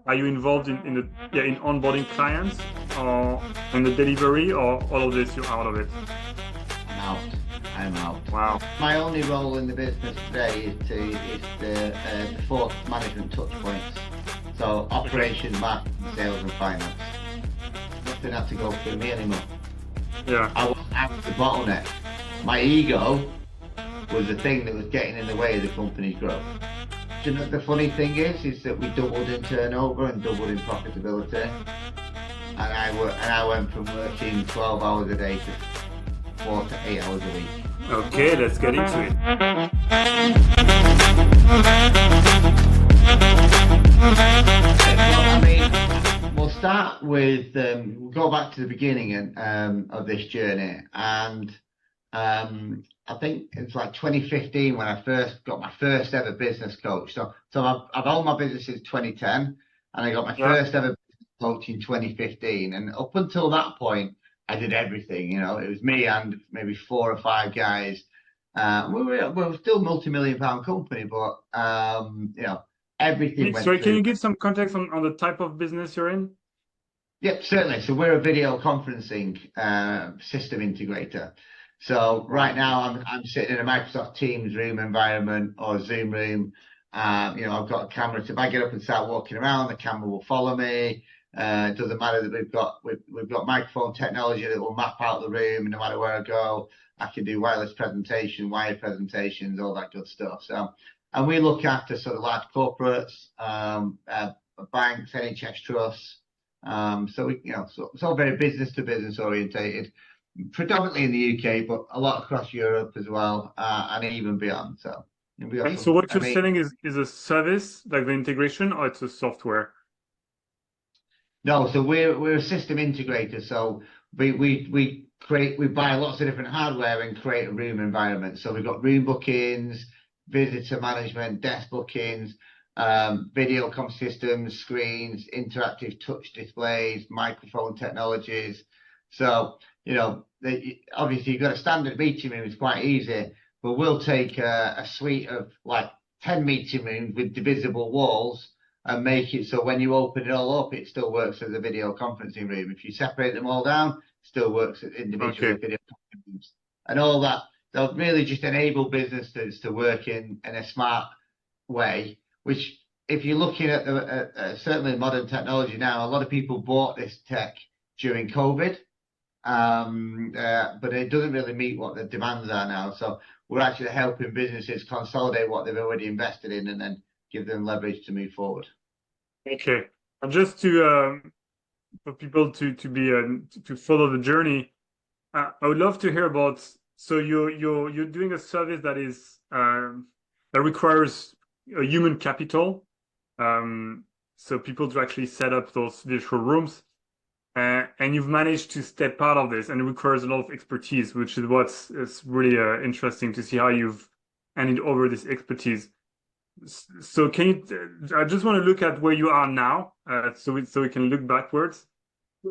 Are you involved in the in onboarding clients or in the delivery, or all of this you're out of it? I'm out. I'm out. Wow. My only role in the business today is the four management touch points. So operations, marketing, sales, and finance. Nothing had to go through me anymore. Yeah. I was the bottleneck. My ego was the thing that was getting in the way of the company's growth. Do you know, the funny thing is that we doubled in turnover and doubled in profitability. And I went from working 12 hours a day to 4 to 8 hours a week. Okay, let's get into it. Well, I mean, we'll start with we'll go back to the beginning of this journey, and I think it's like 2015 when I first got my first ever business coach. So I've owned my business since 2010, and I got my first ever business coach in 2015. And up until that point, I did everything. You know, it was me and maybe 4 or 5 guys. We were still a multi-million-pound company, but you know, everything went Sorry, through. can you give some context on the type of business you're in? Yep, certainly. So we're a video conferencing system integrator. So right now I'm sitting in a Microsoft Teams room environment or Zoom room. You know, I've got a camera. So if I get up and start walking around, the camera will follow me. It doesn't matter that we've got microphone technology that will map out the room, and no matter where I go, I can do wireless presentation, wired presentations, all that good stuff. So, and we look after sort of large corporates, banks, NHS trusts. So we, you know, so it's all very business to business orientated, predominantly in the UK, but a lot across Europe as well, and even beyond. So, And so what you're selling is a service, like the integration, or it's a software? No, so we're a system integrator. So we buy lots of different hardware and create a room environment. So we've got room bookings, visitor management, desk bookings, video comm systems, screens, interactive touch displays, microphone technologies. So, you know, obviously you've got a standard meeting room, it's quite easy, but we'll take a suite of like 10 meeting rooms with divisible walls and make it so when you open it all up, it still works as a video conferencing room. If you separate them all down, it still works as individual video conferencing rooms. And all that, they'll really just enable businesses to work in a smart way, which if you're looking at certainly modern technology now, a lot of people bought this tech during COVID, but it doesn't really meet what the demands are now. So we're actually helping businesses consolidate what they've already invested in and then give them leverage to move forward. Okay, and just to for people to be to follow the journey, I would love to hear about. So you're doing a service that is that requires a human capital, so people to actually set up those virtual rooms, and you've managed to step out of this, and it requires a lot of expertise, which is what's really interesting to see how you've handed over this expertise. So can you? I just want to look at where you are now, so we can look backwards.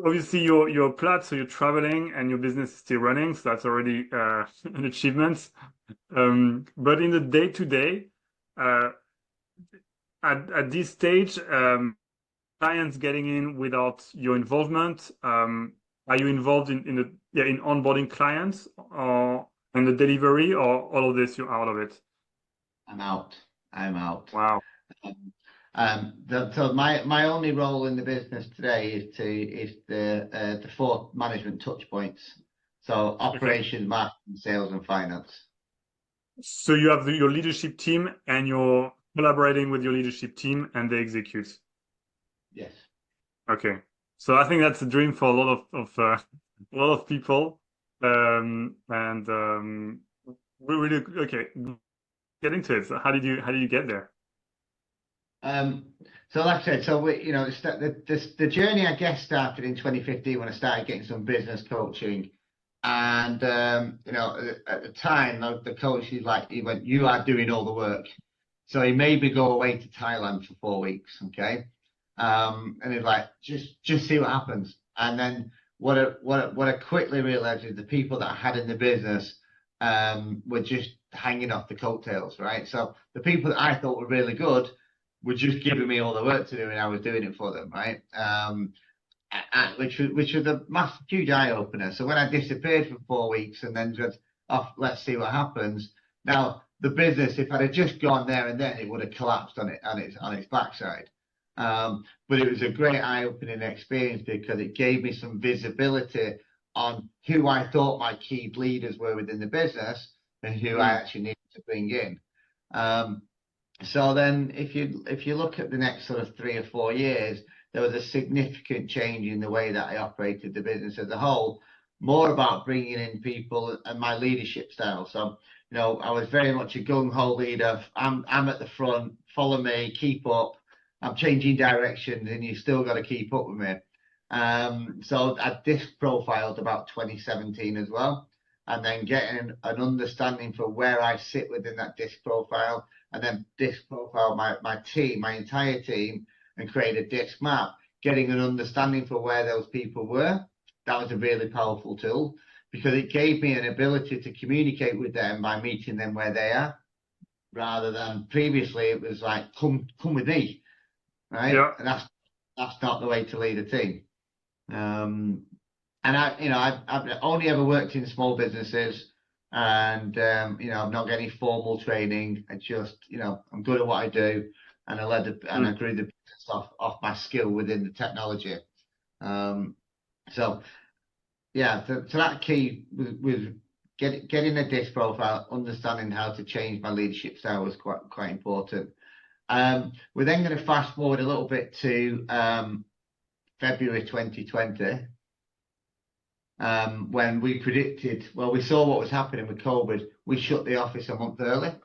Obviously, you're Platt, so you're traveling and your business is still running, so that's already an achievement. But in the day-to-day, at this stage, clients getting in without your involvement. Are you involved in onboarding clients or in the delivery, or all of this you're out of it? I'm out. Wow. So my only role in the business today is the 4 management touch points. So operations, marketing, sales, and finance. So you have your leadership team, and you're collaborating with your leadership team, and they execute. Yes. Okay. So I think that's a dream for a lot of people, and we really okay. Get into it. So how did you get there? So like I said, so we, you know, the journey I guess started in 2015 when I started getting some business coaching, and you know, at the time the coach he went, "You are doing all the work," so he made me go away to Thailand for 4 weeks. Okay, and he's like, just see what happens. And then what I quickly realized is the people that I had in the business were just hanging off the coattails, right? So the people that I thought were really good were just giving me all the work to do, and I was doing it for them, right? Which was a massive, huge eye opener. So when I disappeared for 4 weeks and then just off, let's see what happens. Now the business, if I'd have just gone there and then, it would have collapsed on its backside. But it was a great eye opening experience because it gave me some visibility on who I thought my key leaders were within the business and who I actually needed to bring in. So then if you look at the next sort of 3 or 4 years, there was a significant change in the way that I operated the business as a whole, more about bringing in people and my leadership style. So, I was very much a gung-ho leader. I'm at the front, follow me, keep up. I'm changing directions and you still got to keep up with me. So I disc profiled about 2017 as well, and then getting an understanding for where I sit within that disc profile, and then disc profile my team, my entire team, and create a disc map, getting an understanding for where those people were. That was a really powerful tool because it gave me an ability to communicate with them by meeting them where they are, rather than previously it was like, come with me, right? Yeah. And that's not the way to lead a team. And I've only ever worked in small businesses, and I've not got any formal training. I just, I'm good at what I do, and I grew the business off my skill within the technology. So that key was getting a disc profile, understanding how to change my leadership style was quite important. We're then going to fast forward a little bit to February 2020, when we predicted, we saw what was happening with COVID. We shut the office a month early.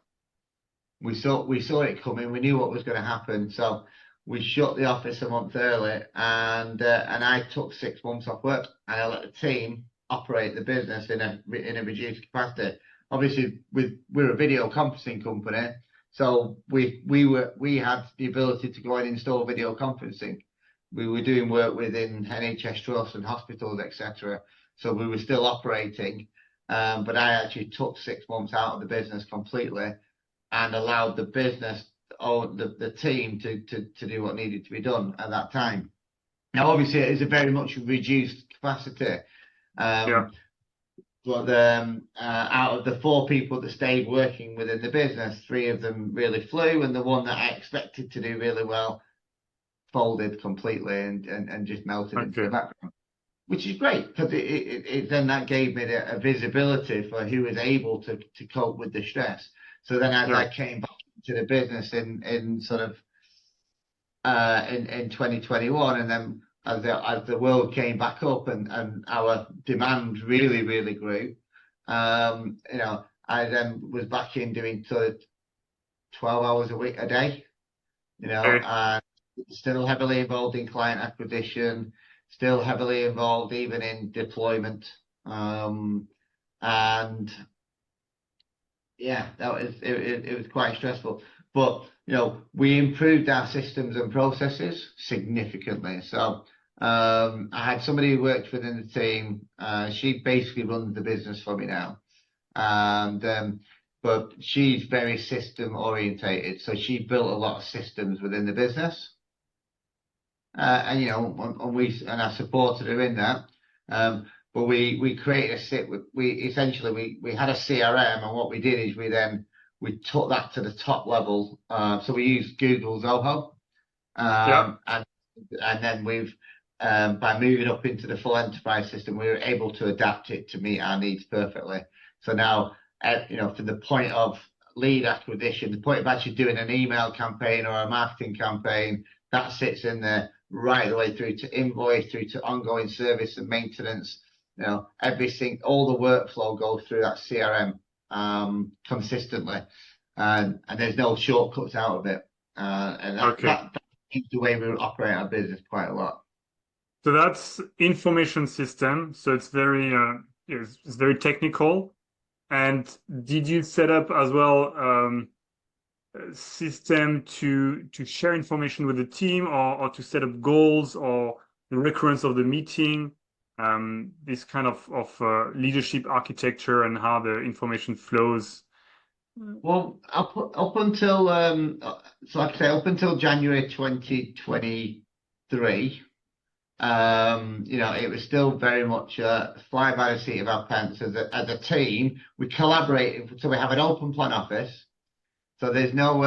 We saw it coming. We knew what was going to happen, so we shut the office a month early, and I took 6 months off work, and I let the team operate the business in a reduced capacity. Obviously, we're a video conferencing company, so we had the ability to go and install video conferencing. We were doing work within NHS trusts and hospitals, etc. So we were still operating, but I actually took 6 months out of the business completely and allowed the business or the team to do what needed to be done at that time. Now, obviously, it is a very much reduced capacity. But out of the 4 people that stayed working within the business, 3 of them really flew, and the one that I expected to do really well folded completely and just melted into the background, which is great because it then that gave me a visibility for who was able to cope with the stress. So then as I came back to the business in sort of in 2021, and then as the world came back up and our demand really grew, I then was back in doing sort of 12 hours a day, and still heavily involved in client acquisition, still heavily involved even in deployment, and it was quite stressful. But we improved our systems and processes significantly. So I had somebody who worked within the team. She basically runs the business for me now, and but she's very system orientated. So she built a lot of systems within the business. And I supported her in that. But we created we had a CRM, and what we did is we took that to the top level. So we used Google Zoho, and then we've by moving up into the full enterprise system, we were able to adapt it to meet our needs perfectly. So now, from the point of lead acquisition, the point of actually doing an email campaign or a marketing campaign, that sits in there right the way through to invoice, through to ongoing service and maintenance. Everything, all the workflow goes through that CRM consistently, and there's no shortcuts out of it. And that is the way we operate our business quite a lot. So that's information system. So it's very it's very technical. And did you set up as well a system to share information with the team, or to set up goals or the recurrence of the meeting? This kind of leadership architecture and how the information flows Well, up until so like I say, up until January 2023, it was still very much fly by the seat of our pants as a team. We collaborate, so we have an open plan office. So there's no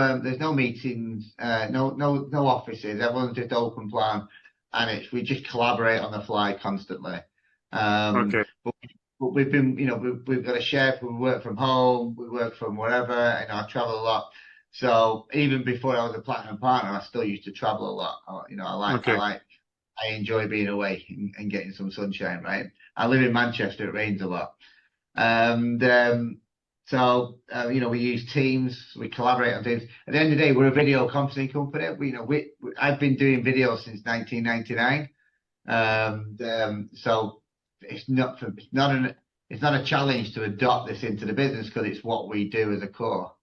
meetings, no offices. Everyone's just open plan, and we just collaborate on the fly constantly. Okay. But we've got a chef. We work from home. We work from wherever. I travel a lot. So even before I was a platinum partner, I still used to travel a lot. Okay. I enjoy being away and getting some sunshine. Right. I live in Manchester. It rains a lot. And we use Teams, we collaborate on Teams. At the end of the day, we're a video conferencing company. I've been doing video since 1999. So it's not a challenge to adopt this into the business because it's what we do as a core.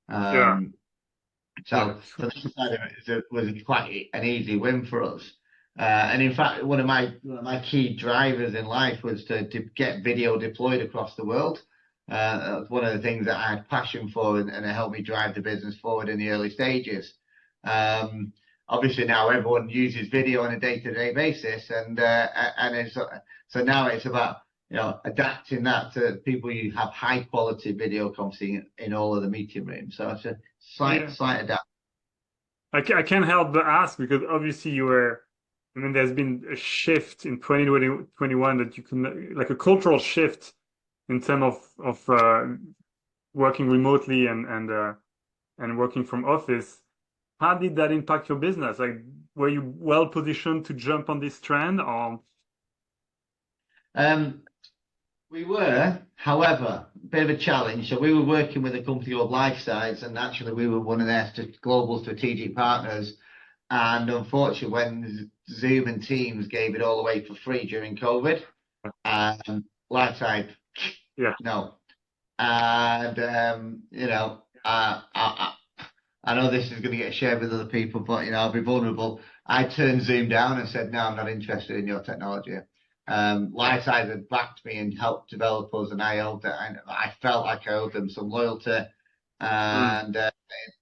Yeah. Yeah. So this side of it was quite an easy win for us. And in fact, one of my key drivers in life was to get video deployed across the world. That's one of the things that I had passion for, and it helped me drive the business forward in the early stages. Obviously, now everyone uses video on a day-to-day basis, so now it's about adapting that to people who have high-quality video conferencing in all of the meeting rooms. So it's a Yeah. slight adapt. I can't help but ask because obviously I mean, there's been a shift in 2021 that you can, like a cultural shift in terms of working remotely and working from office. How did that impact your business? Like, were you well positioned to jump on this trend or? Um, We were, however, a bit of a challenge. So we were working with a company called Lifesides, and actually we were one of their global strategic partners. And unfortunately, when Zoom and Teams gave it all away for free during COVID, Lifeside, Yeah. no. And I know this is going to get shared with other people, but I'll be vulnerable. I turned Zoom down and said, no, I'm not interested in your technology. Lightside had backed me and helped develop us, and I felt like I owed them some loyalty. Mm.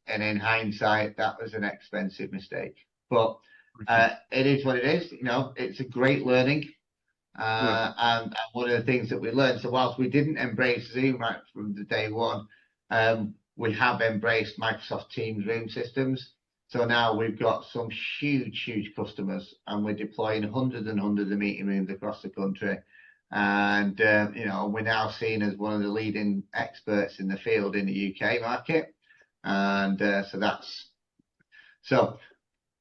And in hindsight, that was an expensive mistake. But Okay. it is what it is. It's a great learning. Yeah. And one of the things that we learned, so whilst we didn't embrace Zoom right from the day one, we have embraced Microsoft Teams room systems. So now we've got some huge customers, and we're deploying hundreds and hundreds of meeting rooms across the country. And we're now seen as one of the leading experts in the field in the UK market. And so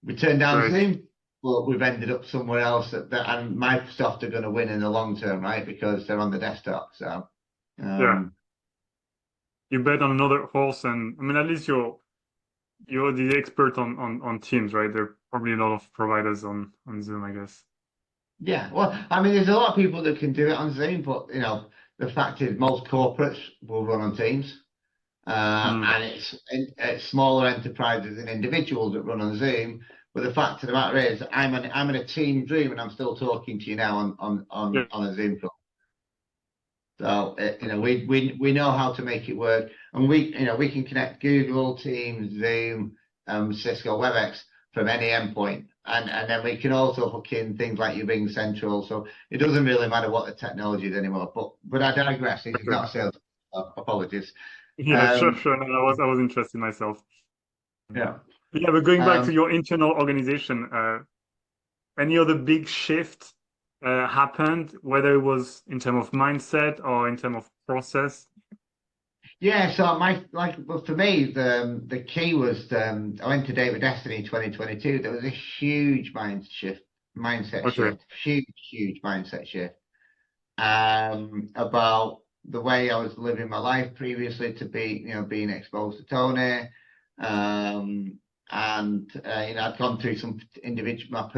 we turned down Right. Zoom, but we've ended up somewhere else and Microsoft are going to win in the long term, right? Because they're on the desktop. So Yeah. You bet on another horse, and I mean, at least you're the expert on Teams, right? There are probably a lot of providers on Zoom, I guess. yeah, well, I mean, there's a lot of people that can do it on Zoom, but the fact is most corporates will run on Teams. Mm. And it's smaller enterprises and individuals that run on Zoom. But the fact of the matter is, I'm in a Teams room and I'm still talking to you now Yeah. on a Zoom call. So we know how to make it work, and we can connect Google, Teams, Zoom, Cisco WebEx from any endpoint, and then we can also hook in things like your Ring Central. So it doesn't really matter what the technology is anymore. But I digress. This is Okay. not a sales. Apologies. Yeah, sure, Um, sure. No, I was interested myself. yeah. Yeah, but going back to Um, your internal organization, any other big shift happened, whether it was in terms of mindset or in terms of process? Yeah, so well, for me, the key was I went to David Destiny 2022. There was a huge mindset Okay. shift, huge mindset shift. About the way I was living my life previously to being exposed to Tony, I'd gone through some my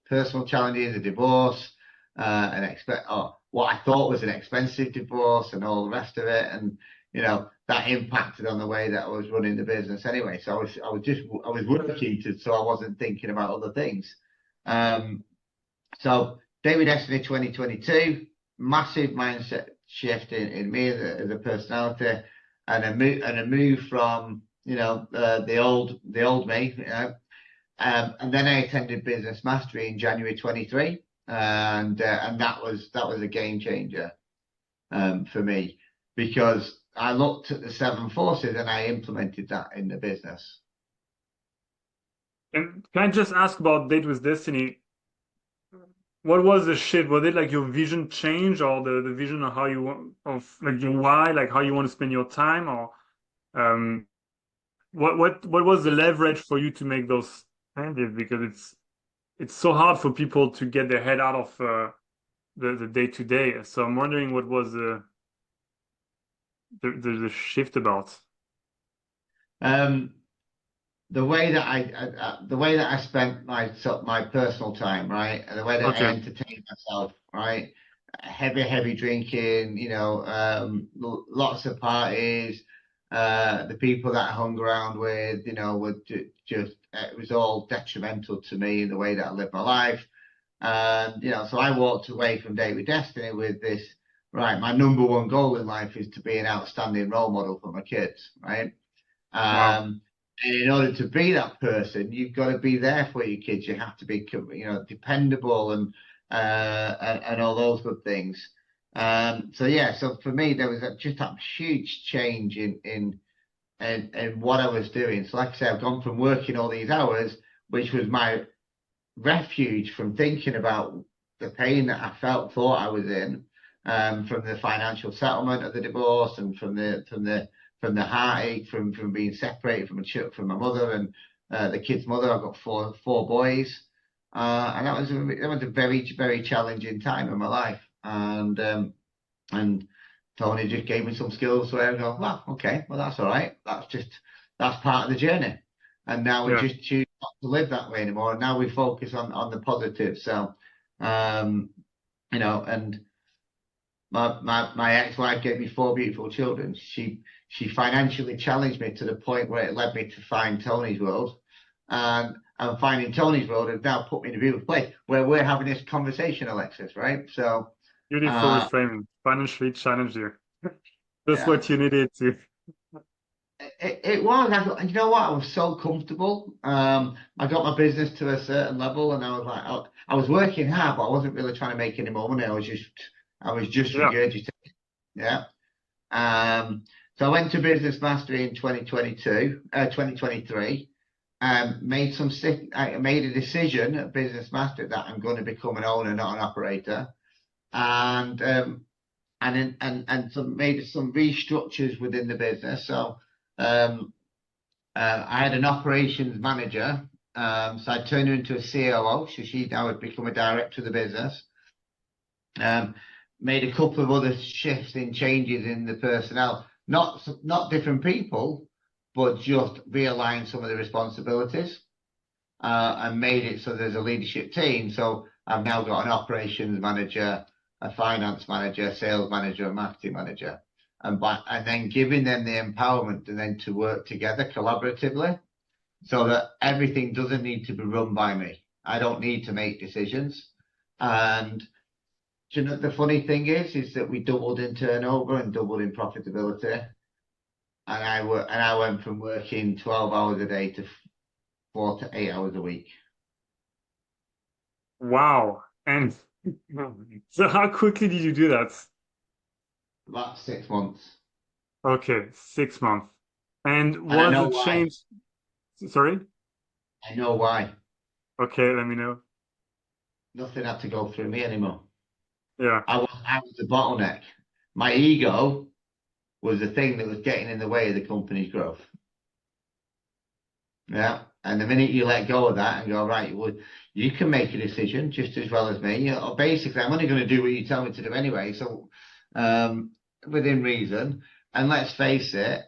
personal challenges, a divorce, what I thought was an expensive divorce, and all the rest of it, and that impacted on the way that I was running the business anyway. So I was working so I wasn't thinking about other things. So David Destiny 2022, massive mindset shift in me as a personality. and a move from, the old me, and then I attended Business Mastery in January 23, and that was a game changer for me, because I looked at the 7 forces and I implemented that in the business. And can I just ask about Date with Destiny? What was the shift? Was it like your vision change, or the vision of how you want, of like your why, like how you want to spend your time, or um, what was the leverage for you to make those changes? Because it's so hard for people to get their head out of the day to day. So I'm wondering what was the shift about. Um, the way that I spent my personal time, right, and the way that I Okay. entertained myself, right, heavy drinking, lots of parties, the people that I hung around with, were just it was all detrimental to me in the way that I lived my life. And so I walked away from Date with Destiny with this, right, my number one goal in life is to be an outstanding role model for my kids, right? Wow. And in order to be that person, you've got to be there for your kids. You have to be, dependable and all those good things. So for me, there was just that huge change in what I was doing. So like I said, I've gone from working all these hours, which was my refuge from thinking about the pain that I thought I was in, from the financial settlement of the divorce, and from the heartache from being separated from my mother and the kid's mother. I've got four boys, and that was a very, very challenging time in my life. And Tony just gave me some skills where I go, well, okay, well, that's all right. That's part of the journey. And now we Yeah. just choose not to live that way anymore. And now we focus on the positive. So, and my ex-wife gave me 4 beautiful children. She financially challenged me to the point where it led me to find Tony's World. And finding Tony's World has now put me in a beautiful place where we're having this conversation, Alexis, right? So, Beautiful reframing. Financially challenged you. That's yeah. what you needed to. It was. You know what? I was so comfortable. I got my business to a certain level, and I was like, I was working hard, but I wasn't really trying to make any more money. I was just Yeah. regurgitating. Yeah. So I went to Business Mastery in 2023. I made a decision at Business Mastery that I'm going to become an owner, not an operator, and made some restructures within the business. So I had an operations manager, so I turned her into a COO. So she now had become a director of the business. Made a couple of other shifts in changes in the personnel, not different people, but just realigned some of the responsibilities, and made it so there's a leadership team. So I've now got an operations manager, a finance manager, a sales manager, a marketing manager, and then giving them the empowerment and then to work together collaboratively, so that everything doesn't need to be run by me. I don't need to make decisions. And the funny thing is that we doubled in turnover and doubled in profitability. And I went from working 12 hours a day to 4 to 8 hours a week. Wow. And so how quickly did you do that? About 6 months. Okay, 6 months. And And I was know the why. change? Sorry? I know why. Okay, let me know. Nothing had to go through me anymore. Yeah. I was the bottleneck. My ego was the thing that was getting in the way of the company's growth. Yeah. And the minute you let go of that and go, right, well, you can make a decision just as well as me. Basically, I'm only going to do what you tell me to do anyway. So, within reason. And let's face it,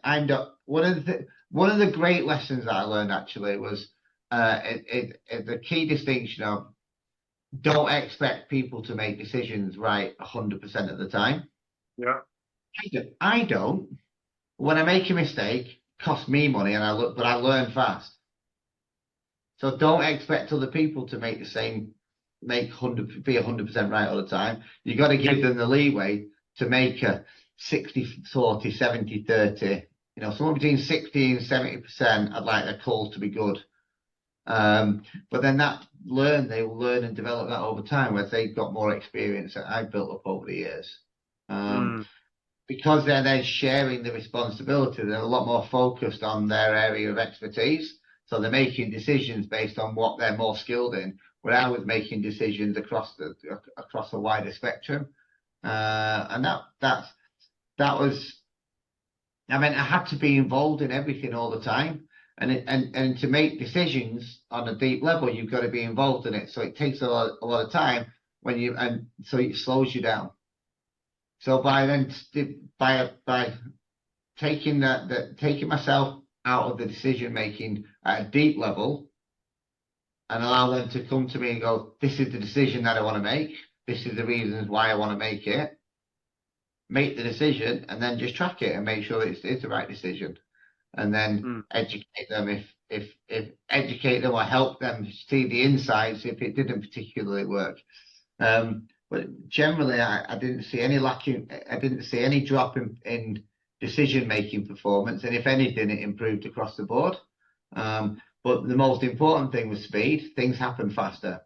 one of the great lessons that I learned actually was the key distinction of don't expect people to make decisions right 100% of the time. Yeah. I don't. When I make a mistake, it costs me money, but I learn fast. So don't expect other people to be 100% right all the time. You got to give them the leeway to make a 60-40, 70-30 You know, somewhere between 60 and 70%, I'd like their calls to be good. But then they will learn and develop that over time as they've got more experience that I've built up over the years. Mm. Because they're sharing the responsibility, they're a lot more focused on their area of expertise. So they're making decisions based on what they're more skilled in, where I was making decisions across a wider spectrum. And that was, I mean, I had to be involved in everything all the time. And to make decisions on a deep level, you've got to be involved in it. So it takes a lot of time and so it slows you down. So by taking taking myself out of the decision making at a deep level and allow them to come to me and go, this is the decision that I want to make. This is the reasons why I want to make it. Make the decision and then just track it and make sure it's the right decision. And then educate them if educate them or help them see the insights if it didn't particularly work. But generally, I didn't see any I didn't see any drop in decision-making performance. And if anything, it improved across the board. But the most important thing was speed. Things happen faster.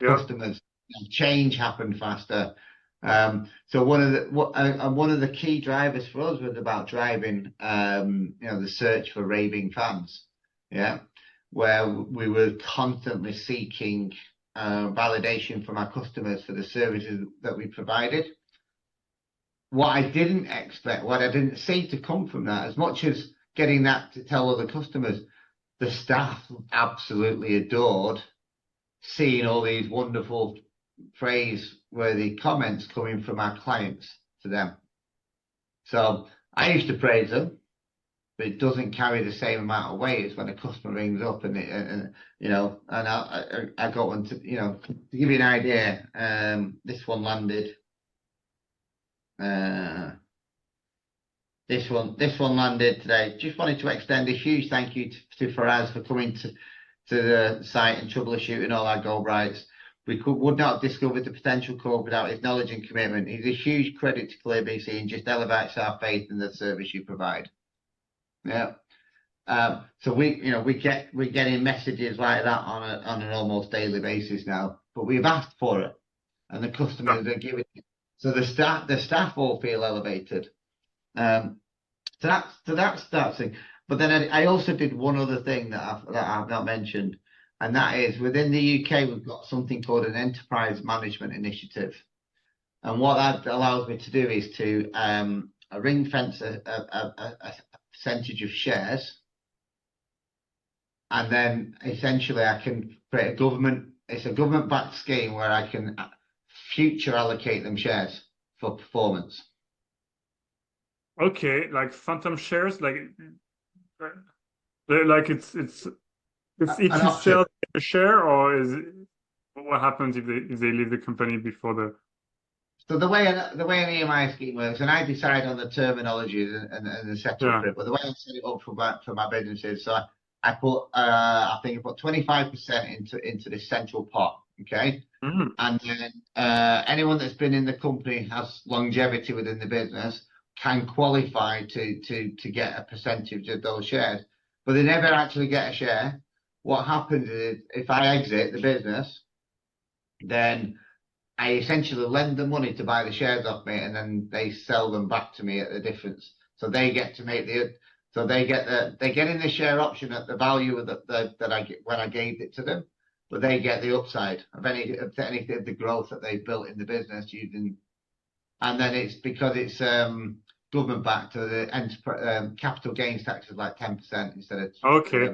Yeah. Customers, change happened faster. So one of the key drivers for us was about driving, the search for raving fans. Yeah. Where we were constantly seeking validation from our customers for the services that we provided. What I didn't expect, what I didn't see to come from that, as much as getting that to tell other customers, the staff absolutely adored seeing all these wonderful praiseworthy comments coming from our clients to them. So I used to praise them, but it doesn't carry the same amount of weight as when a customer rings up and I got one to, to give you an idea. This one landed. This one landed today. Just wanted to extend a huge thank you to Faraz for coming to the site and troubleshooting all our go brights. We would not have discovered the potential code without his knowledge and commitment. He's a huge credit to Clear BC and just elevates our faith in the service you provide. Yeah. So we're getting messages like that on an almost daily basis now. But we've asked for it, and the customers are giving it. So the staff all feel elevated. So that's that thing. But then I also did one other thing that I've not mentioned, and that is within the UK we've got something called an enterprise management initiative, and what that allows me to do is to ring fence a percentage of shares, and then essentially I can create it's a government-backed scheme where I can future allocate them shares for performance. Okay, like phantom shares, like it's if you sell a share, or is it, what happens if they leave the company before the? So the way an EMI scheme works, and I decide on the terminology and the setup for it, but the way I set it up for my businesses, so I put I think I put 25% into this central pot, okay, and then anyone that's been in the company has longevity within the business can qualify to get a percentage of those shares, but they never actually get a share. What happens is if I exit the business, then I essentially lend the money to buy the shares off me, and then they sell them back to me at the difference. So they get to make they get in the share option at the value of that I get when I gave it to them, but they get the upside of any of the growth that they've built in the business using. And then it's because it's government backed, so the capital gains tax is like 10% instead of Okay.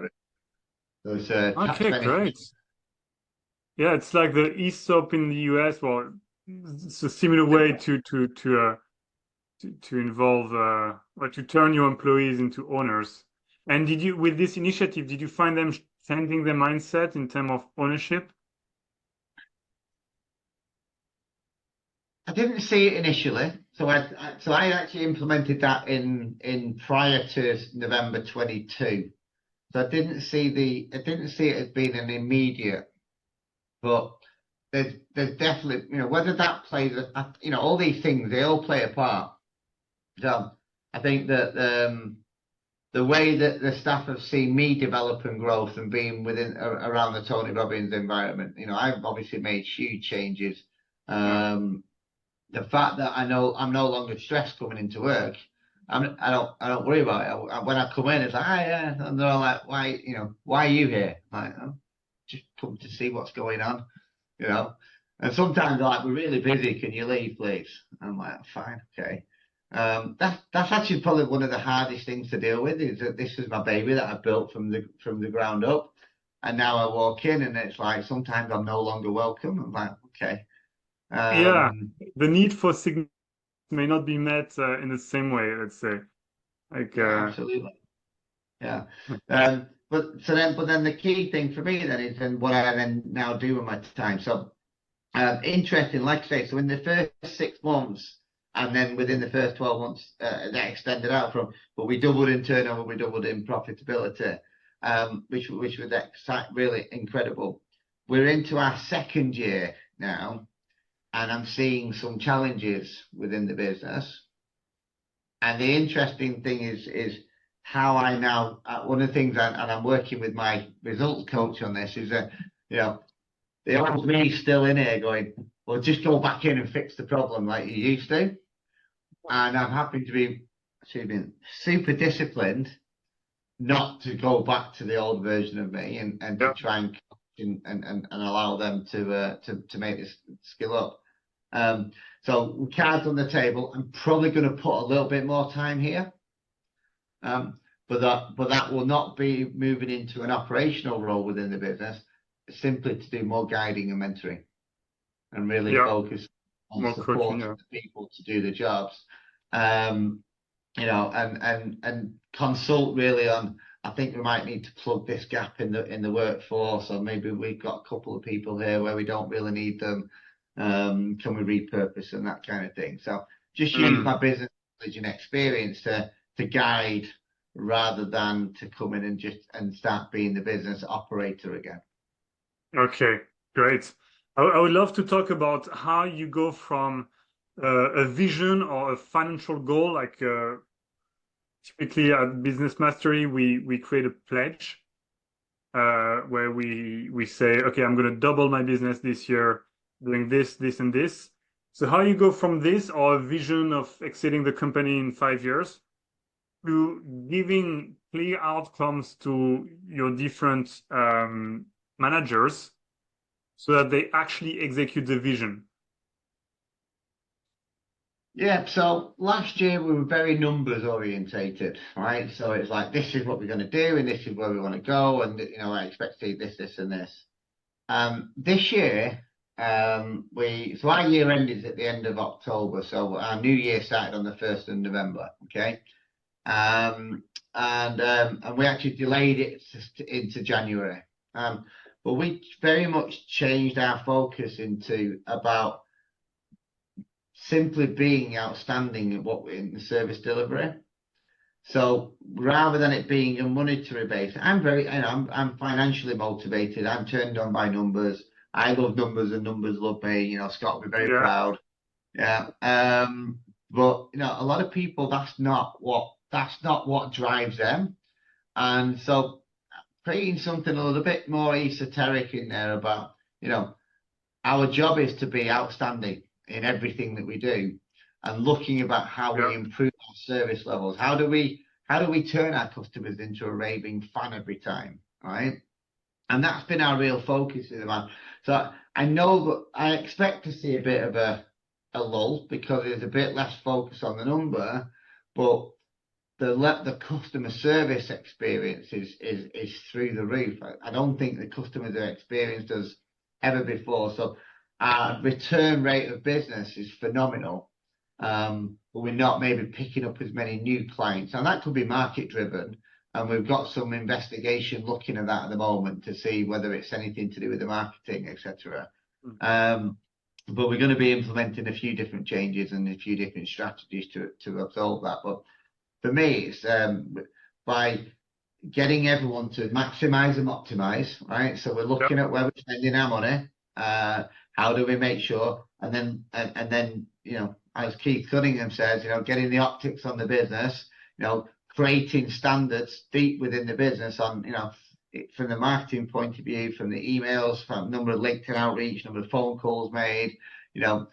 So it's tax Okay, benefit. great. Yeah, it's like the ESOP in the US. Well, it's a similar way to involve or to turn your employees into owners. And with this initiative, did you find them changing their mindset in terms of ownership? I didn't see it initially, so I actually implemented that in prior to November 22. So I didn't see it as being an immediate, but there's definitely, whether that plays all these things, they all play a part. So I think that the way that the staff have seen me develop and growth and being within around the Tony Robbins environment. You know, I've obviously made huge changes. The fact that I know I'm no longer stressed coming into work, I don't worry about it. When I come in, it's like, ah, yeah, and they're all like, why are you here? I'm like, oh, just come to see what's going on, you know. And sometimes they're like, we're really busy. Can you leave, please? I'm like, fine, okay. That's actually probably one of the hardest things to deal with. Is that this is my baby that I built from the ground up, and now I walk in and it's like sometimes I'm no longer welcome. I'm like, okay. Yeah, the need for significance may not be met in the same way, let's say. Like, Yeah, absolutely. Yeah. But then the key thing for me then is then what I then now do with my time. So interesting, like I say, so in the first 6 months and then within the first 12 months, that extended out from, but we doubled in turnover, we doubled in profitability, which was really incredible. We're into our second year now, and I'm seeing some challenges within the business. And the interesting thing is how I now, one of the things, and I'm working with my results coach on this, is that, the old me still in here going, well, just go back in and fix the problem like you used to. And I'm happy to be super disciplined not to go back to the old version of me and to try and coach and allow them to make this skill up. So cards on the table. I'm probably going to put a little bit more time here, but that will not be moving into an operational role within the business. Simply to do more guiding and mentoring, and really focus on more supporting coaching, the people to do the jobs. And consult really on. I think we might need to plug this gap in the workforce, or maybe we've got a couple of people here where we don't really need them. Can we repurpose and that kind of thing? So just use my business knowledge and experience to guide rather than to come in and start being the business operator again. Okay, great. I would love to talk about how you go from a vision or a financial goal, like typically at Business Mastery, we create a pledge where we say, okay, I'm going to double my business this year, doing this, this, and this. So how you go from this or a vision of exiting the company in 5 years to giving clear outcomes to your different managers so that they actually execute the vision? Yeah, so last year we were very numbers orientated, right? So it's like, this is what we're going to do and this is where we want to go, and I expect to see this, and this. This year, so our year end is at the end of October, so our new year started on the 1st of November, okay? And we actually delayed it into January. But we very much changed our focus into about simply being outstanding in the service delivery. So rather than it being a monetary base, I'm financially motivated. I'm turned on by numbers. I love numbers and numbers love me. Scott will be very proud. Yeah. But a lot of people, that's not what drives them. And so creating something a little bit more esoteric in there about, our job is to be outstanding in everything that we do, and looking about how we improve our service levels. How do we turn our customers into a raving fan every time, right? And that's been our real focus in the man. So I know that I expect to see a bit of a lull because there's a bit less focus on the number, but the customer service experience is through the roof. I don't think the customers have experienced us ever before. So our return rate of business is phenomenal, but we're not maybe picking up as many new clients, and that could be market driven. And we've got some investigation looking at that at the moment to see whether it's anything to do with the marketing, etc. But we're going to be implementing a few different changes and a few different strategies to absolve that. But for me, it's by getting everyone to maximize and optimize, right? So we're looking at where we're spending our money. How do we make sure? And then as Keith Cunningham says, getting the optics on the business, creating standards deep within the business on, from the marketing point of view, from the emails, from number of LinkedIn outreach, number of phone calls made, a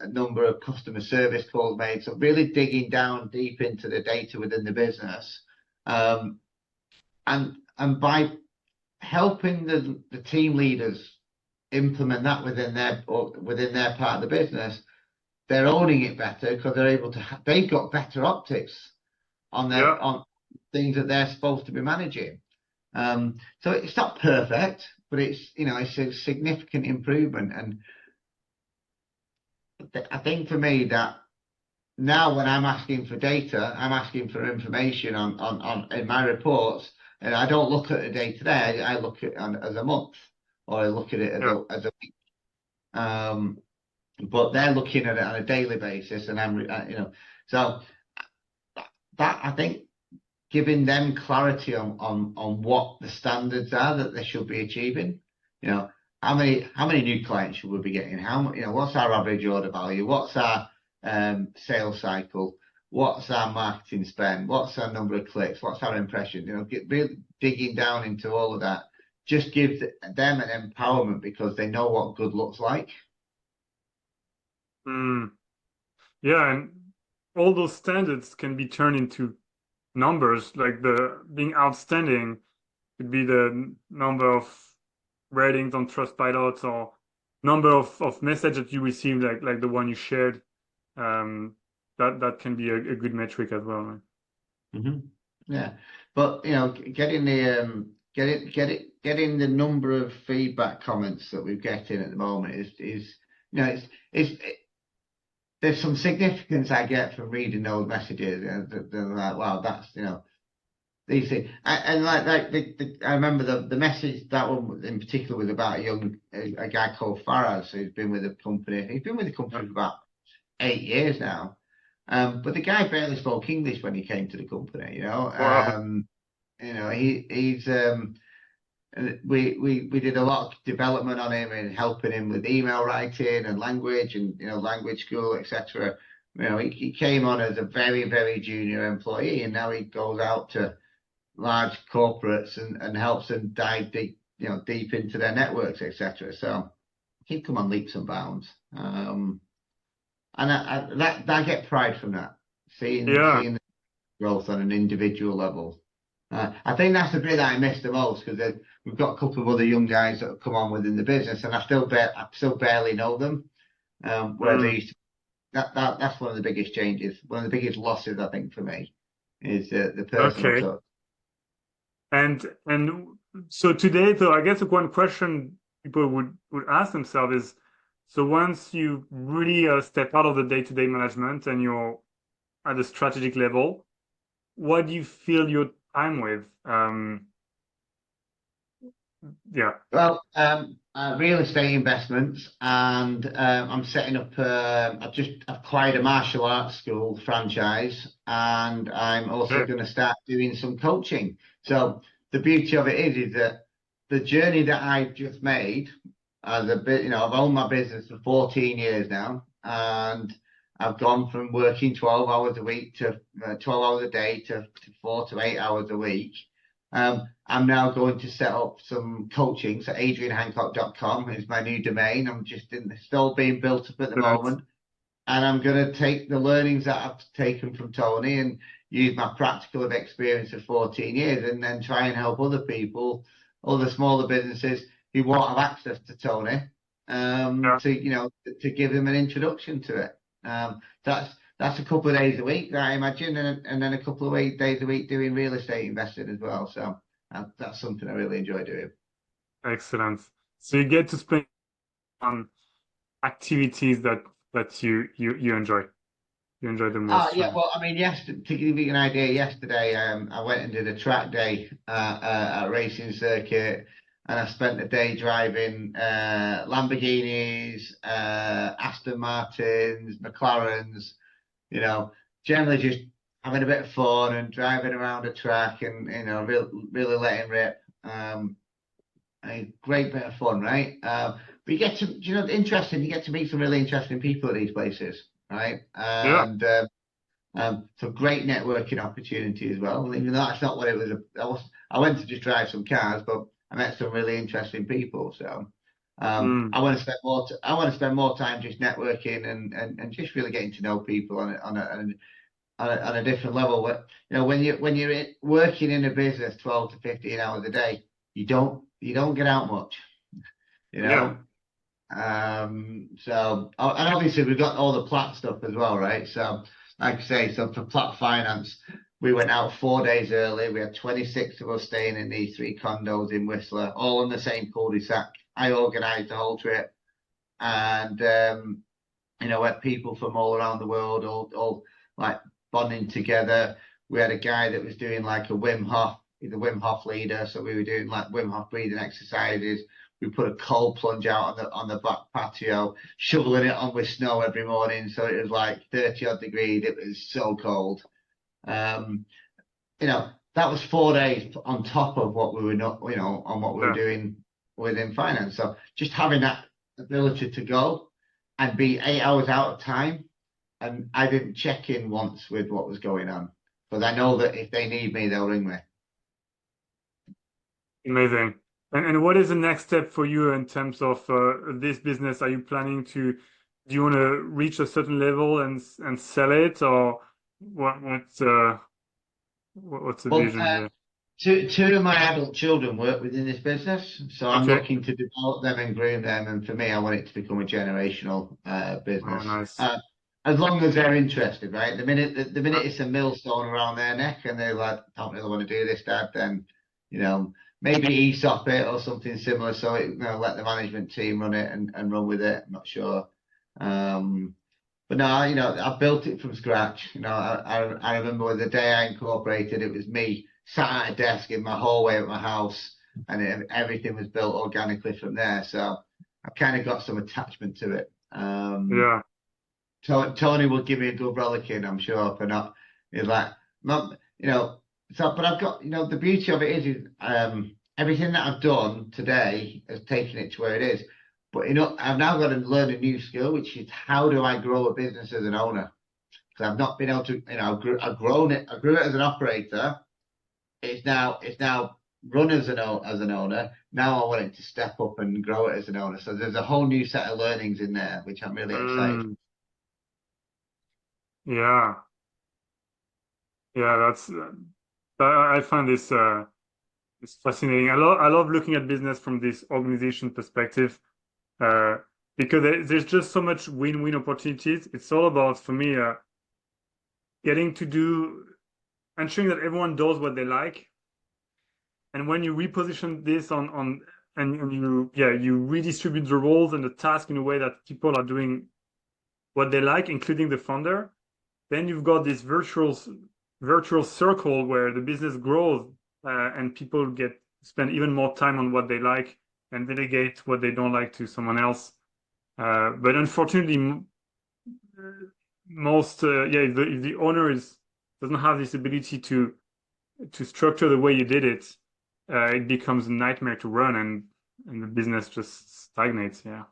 number of customer service calls made. So really digging down deep into the data within the business, and by helping the team leaders implement that within their part of the business, they're owning it better because they're able to. They've got better optics on on things that they're supposed to be managing. So it's not perfect, but it's it's a significant improvement. And I think for me that now when I'm asking for data, I'm asking for information on in my reports, and I don't look at the data there. I look at it as a month, or I look at it as a week. But they're looking at it on a daily basis, and I'm so that I think giving them clarity on what the standards are that they should be achieving. How many new clients should we be getting? What's our average order value? What's our sales cycle? What's our marketing spend? What's our number of clicks? What's our impression? Get really digging down into all of that. Just gives them an empowerment because they know what good looks like. Yeah, and all those standards can be turned into numbers. Like the being outstanding could be the number of ratings on Trustpilot or number of messages that you received, like the one you shared. That can be a good metric as well. Right? Mm-hmm. Yeah, but getting the number of feedback comments that we're getting at the moment is there's some significance I get from reading those messages. They're like, wow, that's these things. And I remember the message, that one in particular was about a guy called Faraz who's been with the company. He's been with the company for about 8 years now. But the guy barely spoke English when he came to the company. Wow. We did a lot of development on him and helping him with email writing and language and language school, etc. He came on as a very, very junior employee, and now he goes out to large corporates and helps them dive deep into their networks, etc. So he'd come on leaps and bounds. And I get pride from that, seeing the growth on an individual level. I think that's the bit that I miss the most, because we've got a couple of other young guys that have come on within the business, and I still barely know them. Where they used to, that's one of the biggest changes, one of the biggest losses I think for me is the personal touch. And so today, though, I guess one question people would ask themselves is, so once you really step out of the day-to-day management and you're at the strategic level, what do you fill your time with? Well, real estate investments, and I'm setting up. I've just acquired a martial arts school franchise, and I'm also going to start doing some coaching. So the beauty of it is that the journey that I've just made, as a bit, I've owned my business for 14 years now, and I've gone from working 12 hours a week to 12 hours a day to 4 to 8 hours a week. I'm now going to set up some coaching. So adrianhancock.com is my new domain. I'm just still being built up at the moment. And I'm going to take the learnings that I've taken from Tony and use my practical experience of 14 years, and then try and help other people, other smaller businesses who won't have access to Tony, to give them an introduction to it. That's a couple of days a week, I imagine, and then a couple of days a week doing real estate investing as well. So that's something I really enjoy doing. Excellent. So you get to spend on activities that you enjoy. You enjoy the most. Yeah. Well, I mean, to give you an idea, yesterday I went and did a track day at a racing circuit, and I spent the day driving Lamborghinis, Aston Martins, McLarens. Generally just having a bit of fun and driving around a track and really letting rip. A great bit of fun, right? But you get to, you get to meet some really interesting people at these places, right? And So great networking opportunity as well. Even though that's not what it was. I went to just drive some cars, but I met some really interesting people. So Mm. I want to spend more. I want to spend more time just networking and just really getting to know people on a different level. But when you're working in a business 12 to 15 hours a day, you don't get out much. You Yeah. know. So and obviously we've got all the Platt stuff as well, right? So like I say, so for Platt Finance, we went out 4 days early. We had 26 of us staying in these 3 condos in Whistler, all in the same cul-de-sac. I organised the whole trip, and we had people from all around the world, all like bonding together. We had a guy that was doing like a Wim Hof, he's a Wim Hof leader, so we were doing like Wim Hof breathing exercises. We put a cold plunge out on the back patio, shoveling it on with snow every morning. So it was like 30 odd degrees. It was so cold. Um, that was 4 days on top of what we were not, on what we were Yeah. doing within finance. So just having that ability to go and be 8 hours out of time. And I didn't check in once with what was going on because I know that if they need me, they'll ring me. Amazing. And what is the next step for you in terms of this business? Are you planning to, do you want to reach a certain level and sell it, or what's the Well, vision here? two of my adult children work within this business, so I'm Okay. looking to develop them and groom them. And for me, I want it to become a generational Oh, business. nice. As long as they're interested, right? The minute it's a millstone around their neck and they're like, I don't really want to do this, Dad, then maybe ESOP it or something similar. So let the management team run it and run with it. I'm not sure. But no, I built it from scratch. I remember the day I incorporated, it was me sat at a desk in my hallway at my house, and everything was built organically from there. So I've kind of got some attachment to it. Yeah. Tony will give me a good rollicking, I'm sure, for not. He's like, not, So, but I've got, the beauty of it is everything that I've done today has taken it to where it is. But I've now got to learn a new skill, which is how do I grow a business as an owner? Because I've not been able to, I've grown it. I grew it as an operator. It's now run as an owner. Now I want it to step up and grow it as an owner. So there's a whole new set of learnings in there, which I'm really excited. Mm, yeah. Yeah. I find this it's fascinating. I love looking at business from this organization perspective, uh, because there's just so much win-win opportunities. It's all about, for me, getting to do, ensuring that everyone does what they like. And when you reposition this and you redistribute the roles and the task in a way that people are doing what they like, including the founder, then you've got this virtual circle where the business grows, and people spend even more time on what they like and delegate what they don't like to someone else. But unfortunately, most if the owner doesn't have this ability to structure the way you did it, it becomes a nightmare to run, and the business just stagnates. Yeah.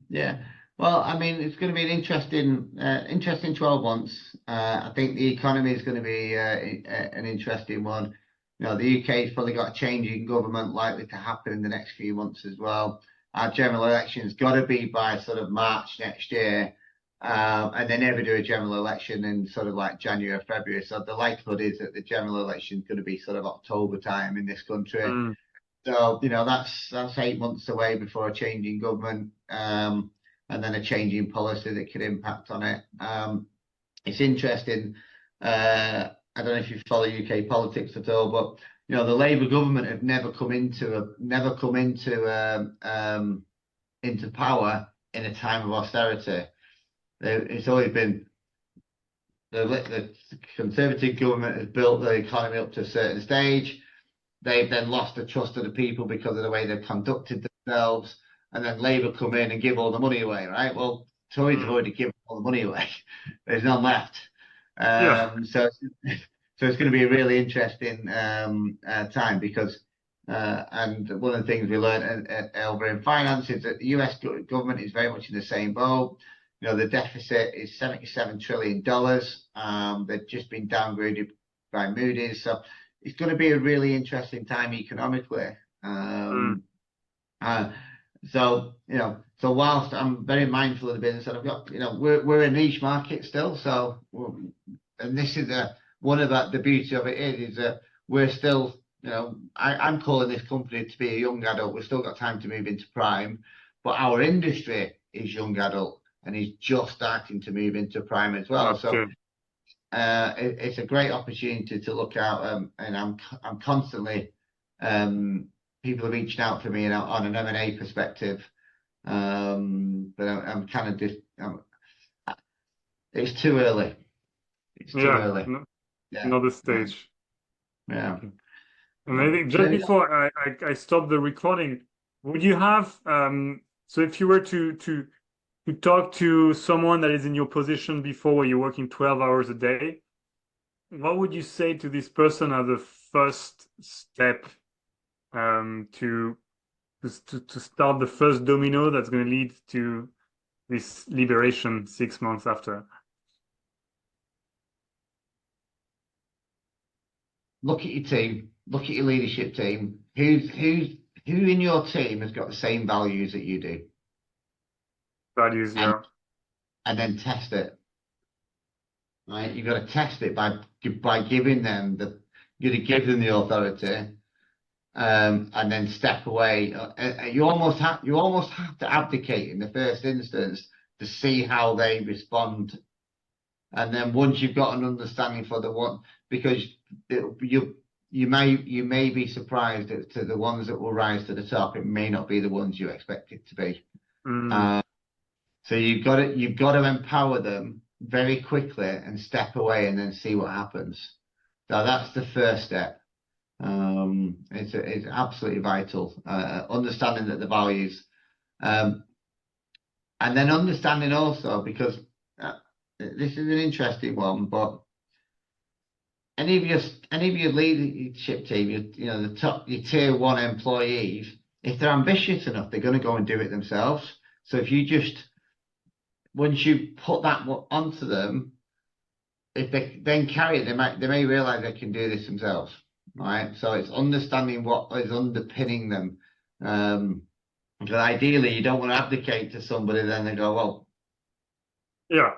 Yeah. Well, I mean, it's going to be an interesting 12 months. I think the economy is going to be an interesting one. The UK's probably got a change in government likely to happen in the next few months as well. Our general election's got to be by sort of March next year. And they never do a general election in sort of like January or February. So the likelihood is that the general election is going to be sort of October time in this country. Mm, So, that's 8 months away before a change in government, and then a change in policy that could impact on it. It's interesting. I don't know if you follow UK politics at all, but the Labour government have never come into power in a time of austerity. It's always been the Conservative government has built the economy up to a certain stage. They've then lost the trust of the people because of the way they've conducted themselves. And then Labour come in and give all the money away, right? Well, Tories have mm. already given all the money away. There's none left. Yeah. So it's going to be a really interesting time because, and one of the things we learned over in finance is that the US government is very much in the same boat. the deficit is $77 trillion. They've just been downgraded by Moody's. So it's going to be a really interesting time economically. So whilst I'm very mindful of the business that I've got, we're a niche market still. So, and this is one of the beauty of it is that we're still, I'm calling this company to be a young adult. We've still got time to move into prime, but our industry is young adult and is just starting to move into prime as well. So it's a great opportunity to look out, and I'm constantly people are reaching out to me on an M&A perspective, but I'm kind of just it's too early. It's too early. Another stage. Yeah. Okay. And I think just before I stop the recording, would you have so if you were to talk to someone that is in your position before where you're working 12 hours a day, what would you say to this person as a first step to start the first domino that's going to lead to this liberation 6 months after? Look at your team. Look at your leadership team. Who in your team has got the same values that you do? Values, yeah. And then test it. Right? You've got to test it by giving them the authority, and then step away. You almost have to abdicate in the first instance to see how they respond, and then once you've got an understanding for the one, because you may be surprised to the ones that will rise to the top. It may not be the ones you expect it to be. So you've got to empower them very quickly and step away and then see what happens. So that's the first step. It's absolutely vital. Understanding that the values, and then understanding also, because this is an interesting one, but any of your leadership team, your tier 1 employees, if they're ambitious enough, they're going to go and do it themselves. So if you once you put that onto them, if they then carry it, they may realize they can do this themselves, right? So it's understanding what is underpinning them. Because ideally, you don't want to abdicate to somebody, then they go, well, yeah,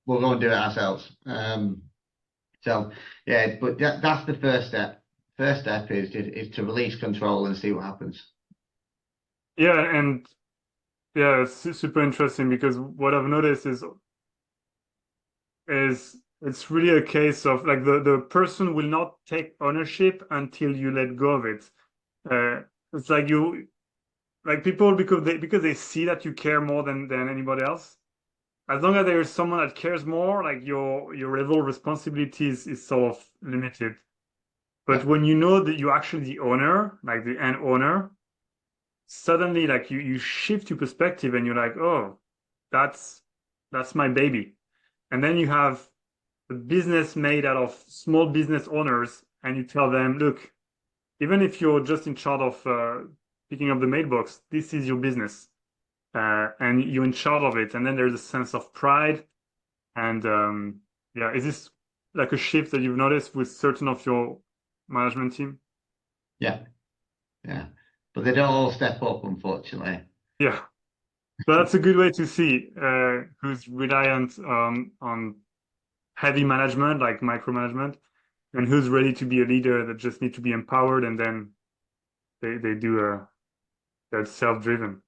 we'll go and do it ourselves. So yeah, but that's the first step. First step is to release control and see what happens. Yeah, and yeah, it's super interesting, because what I've noticed is it's really a case of like the person will not take ownership until you let go of it. It's like people, because they see that you care more than anybody else. As long as there is someone that cares more, like your level of responsibilities is sort of limited. But when you know that you're actually the owner, like the end owner, suddenly like you shift your perspective and you're like, oh, that's my baby. And then you have a business made out of small business owners, and you tell them, look, even if you're just in charge of picking up the mailbox, this is your business. And you're in charge of it. And then there's a sense of pride. And yeah, is this like a shift that you've noticed with certain of your management team? Yeah. But they don't all step up, unfortunately. Yeah. So that's a good way to see who's reliant on heavy management, like micromanagement, and who's ready to be a leader that just need to be empowered, and then they do that's self-driven.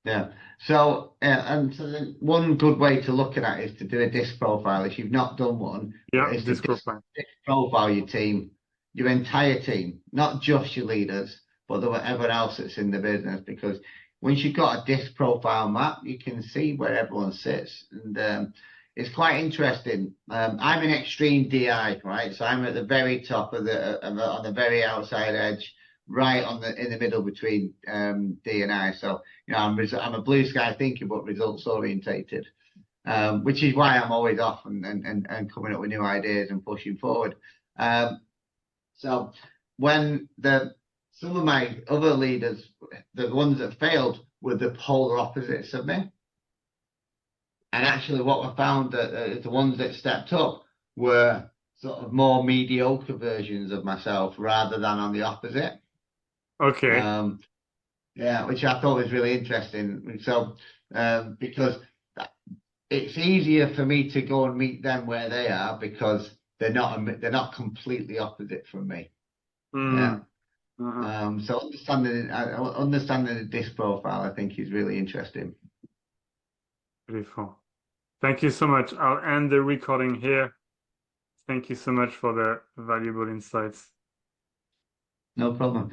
Yeah. So so one good way to look at that is to do a disc profile. If you've not done one, is disc profile. Disc profile your team, your entire team, not just your leaders, but whatever else that's in the business. Because once you've got a disc profile map, you can see where everyone sits, and it's quite interesting. I'm an extreme DI, right? So I'm at the very top of on the very outside edge, right in the middle between D and I. So I'm a blue sky thinker, but results orientated, which is why I'm always off and coming up with new ideas and pushing forward. So when some of my other leaders, the ones that failed, were the polar opposites of me. And actually, what I found that the ones that stepped up were sort of more mediocre versions of myself rather than on the opposite. Okay. Yeah, which I thought was really interesting. So, because it's easier for me to go and meet them where they are because they're not completely opposite from me. Yeah. Mm. Uh-huh. So understanding the disc profile, I think, is really interesting. Beautiful. Thank you so much. I'll end the recording here. Thank you so much for the valuable insights. No problem.